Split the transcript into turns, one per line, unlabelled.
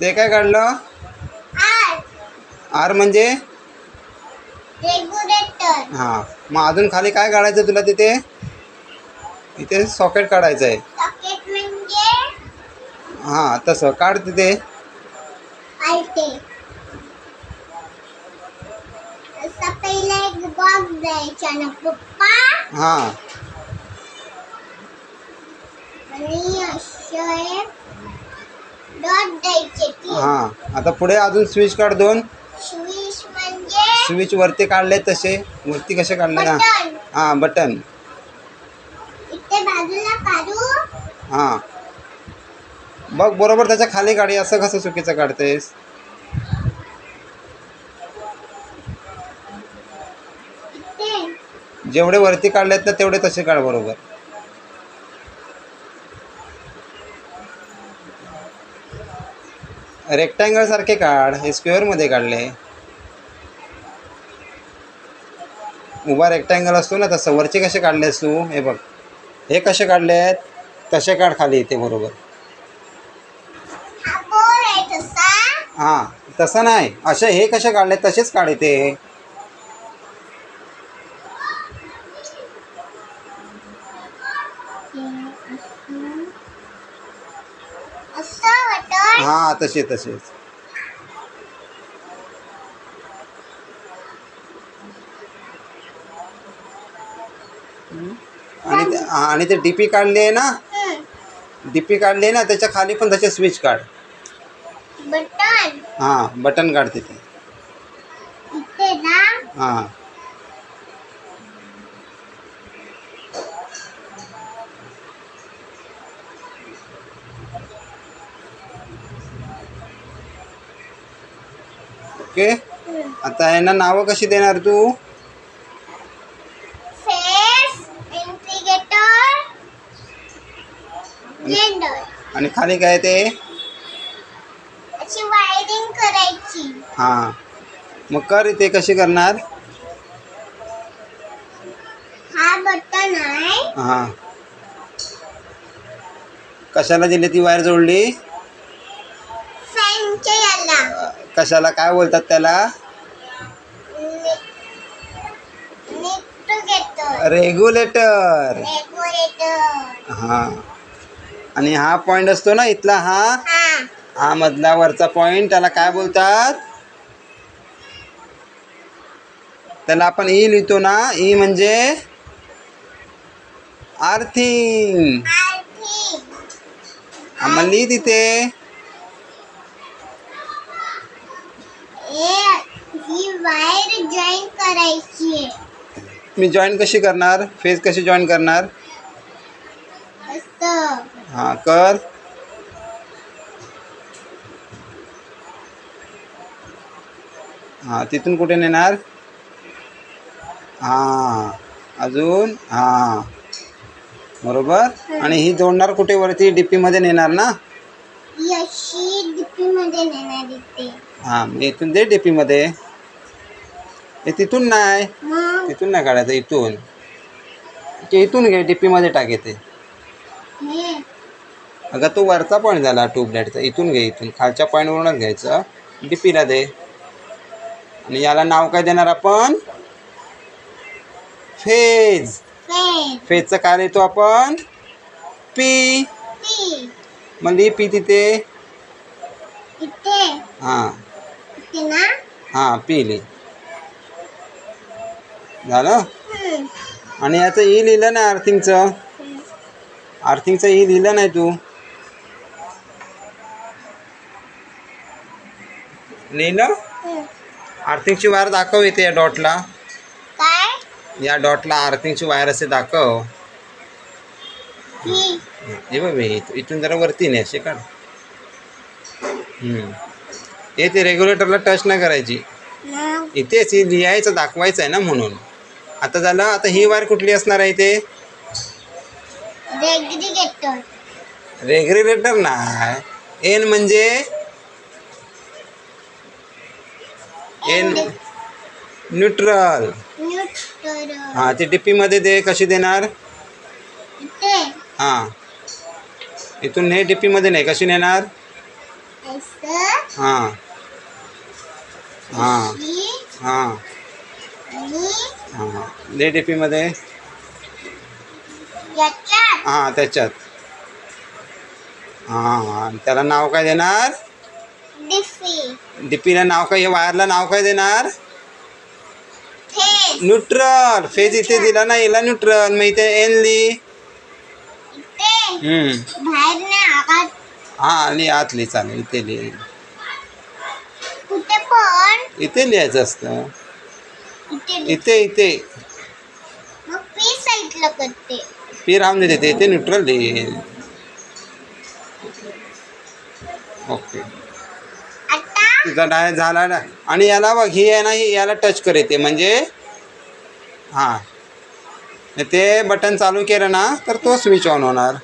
ते काय काढलं?
आर
आर म्हणजे
रेग्युलेटर.
हां. मग अजून खाली काय काढायचं तुला तिथे? इथे सॉकेट काढायचं आहे.
सॉकेट म्हणजे
हां तसं काढ तिथे.
आलटे. असा पहिला एक बॉक्स द्यायचा ना पप्पा
हां
आणि असे एक डॉट द्यायचे की
हां. आता पुढे अजून स्विच काढ दोन.
स्विच म्हणजे
स्विच वरती काढले तसे वरती कसे काढले ना?
बटन.
हां बटन.
इथे बाजूला काढू.
हां बघ बरोबर त्याच्या खाली काढी. असं कसं चुकीचं काढतेस?
इथे
जेवढे वरती काढलेत ना तेवढे तसे काढ बरोबर. रेक्टँगल सारखे काढ. हे स्क्वेअर मध्ये काढले. उभा रेक्टँगल असतो ना तसं. वरचे कसे काढलेस तू? हे बघ हे कसे काढलेत तसे काढ खाली इथे बरोबर.
हा बोर्ड आहे तसा.
हां तसं नाही. असे हे कसे काढले तसेच काढ इथे.
असं बटन.
हां तसेच. आणि ते डीपी काढली आहे ना? डीपी काढली आहे ना त्याच्या खाली पण तसे स्विच काढ.
बटन
हां बटन काढ तिथे.
इथे ना
हां ओके. आता यांना नावं कशी देणार तू?
Face indicator gender.
आणि खाली काय ते?
अशी वायरिंग करायची.
हां मग कर इथे. कशी करणार?
हा बटन आहे.
हां कशाला दिली ती वायर जोडली?
फॅनच्या याला
कशाला काय बोलतात त्याला?
Negative
regulator.
रेग्युलेटर.
हां आणि हा पॉईंट असतो ना इथला. हा मधला वरचा पॉईंट त्याला काय बोलतात? त्याला आपण ई लिहितो ना. ई म्हणजे आर्थिंग. आम्हाला लिही तिथे.
ही वायर जॉईन करायची.
मी जॉईन कशी करणार? फेज कशी जॉईन करणार?
असं
हां कर. हां तिथून कुठे नेणार? हां अजून हां बरोबर. आणि ही जोडणार कुठे? वरती डीपी मध्ये नेणार ना?
अशी डीपी मध्ये नेणार इथे.
हां मग इथून दे डीपी मध्ये. हे तिथून नाही.
मग
तिथून नाही काढायचं. इथून ते इथून घे. डीपी मध्ये टाक येते.
हे
अगं तो वरचा पॉईंट झाला ट्यूबलाईटचा. इथून घे. इथून खालच्या पॉईंटवरूनच घ्यायचं. डीपीला दे. आणि याला नाव काय देणार आपण? फेज. फेजचं काय लिहितो आपण? पी.
पी.
मग लिही पी तिथे.
इथे
हां
इथे ना.
हां पी लिही. झालं. आणि याचं ई लिहिलं ना अर्थिंगचं. अर्थिंगचं ई लिहिलं नाही तू. लिहिलं? अर्थिंगची वायर दाखव इथे या डॉटला.
काय
या डॉटला अर्थिंगची वायर असे दाखव.
ही
हे बघ इथून जरा वरती नाही असे काढ. हे ते रेग्युलेटरला टच नाही करायची.
मग
इथेच ही लिहायचं दाखवायचं आहे ना म्हणून. आता झालं. आता ही वायर कुठली असणार आहे इथे?
रेग्युलेटर.
रेग्युलेटर नाही. एन म्हणजे एन न्यूट्रल. हां ती डीपी मध्ये दे. कशी देणार?
इथे
हां इथून हे डीपी मध्ये नाही. कशी नेणार?
असं
हां हां
ही
हां
आणि
हां दे डीपीमध्ये.
याच्यात
हां त्याच्यात. हां त्याला नाव काय देणार?
डिफी
डीपीला नाव काय, वायरला नाव काय देणार?
Face
neutral. फेज इथे दिला ना, याला न्यूट्रल. मग इथे एन ली.
इथे बाहेर नाही आकात
हां आली आतली, चालेल. इथे लिहि.
कुठे पण
इथे लिहायचं असतं.
इथे
इथे इथे
मग पी साईडला करते.
पी राहून दे तिथे. इथे न्यूट्रल लिहि. ओके.
आता
तुझा डाय झाला ना. आणि याला बघ, ही आहे ना, ही याला टच कर येते म्हणजे हां ते बटन चालू केलं ना तर तो स्विच ऑन होणार.